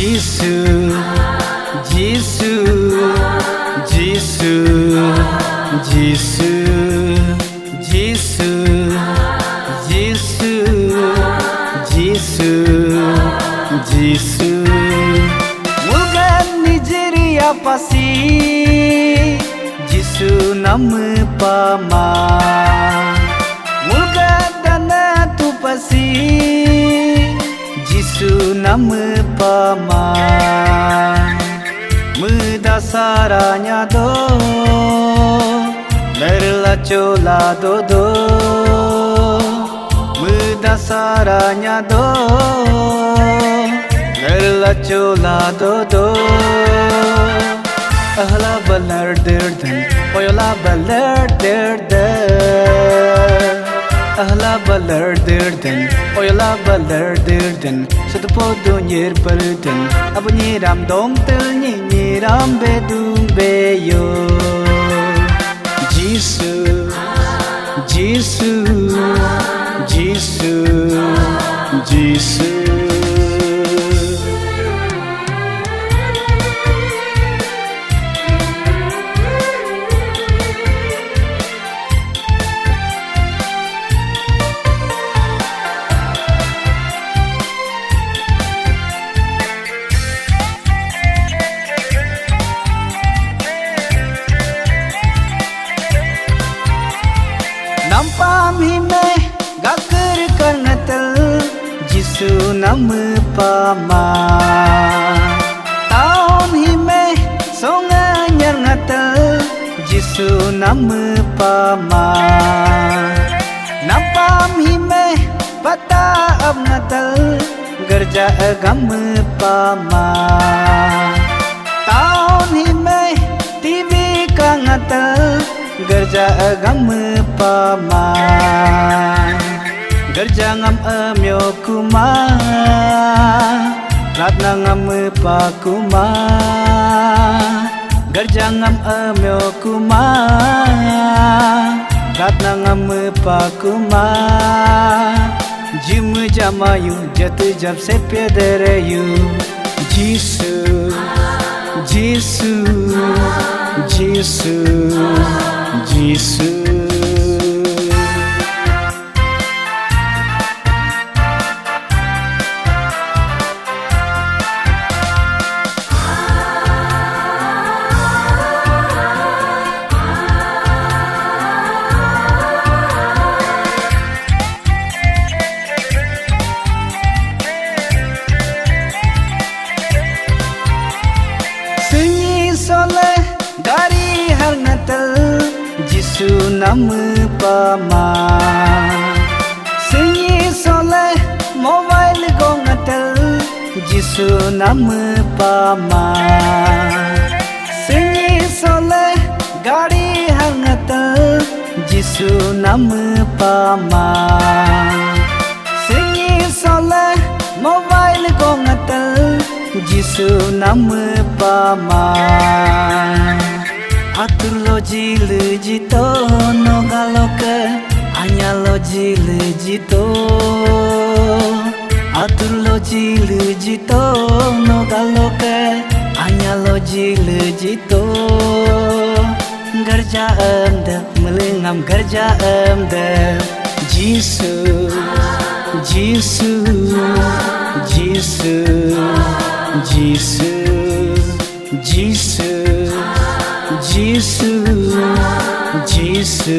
Jisu, Jisu, Jisu, Jisu, Jisu, Jisu, Jisu, Jisu. Mulgan Nigeria pasi, Jisu nama pama. Mulgan dana tu pasi, Jisu nama pama. Mudasaranya do, lerla chola do do. Mudasaranya do, lerla chola do do. Ahla balar derden, oyola balar derden. Ahla balar derden, oyola balar derden. Sudupo dunyir perden, abu nyiram dom tel nyiram bedum beyo. Jisu, Jisu, Jisu, Jisu. Nampam hi me gakar karnatal Jisu nama pama. Taon hi me songa nyarnatal Jisu nama pama. Nampam hi me pata abnatal gerja agam pama. Taon hi me TV kangatal gerja agam pama. Gerja ngam amyo kuma, ratna ngam pa kuma. Gerja ngam amyo kuma, ratna ngam pa kuma. Jim jamayu jat jab se pederayu. Jisu, Jisu, Jisu, Jisu. Sunyi soleh dari harnatal Jisu nama pama. Sunyi soleh mobile gongatal Jisu nama pama. Sunyi soleh gari harnatal Jisu nama pama. Sunyi soleh mobile gongatal Jisu nama pama. Atur lo jil jito nogaloke hanya lo jil jito. Atur lo jil jito nogaloke hanya lo jil jito. Gerja amda melengam gerja amda. Jisu, Jisu, Jisu, Jisu, Jisu, Jisu, Jisu.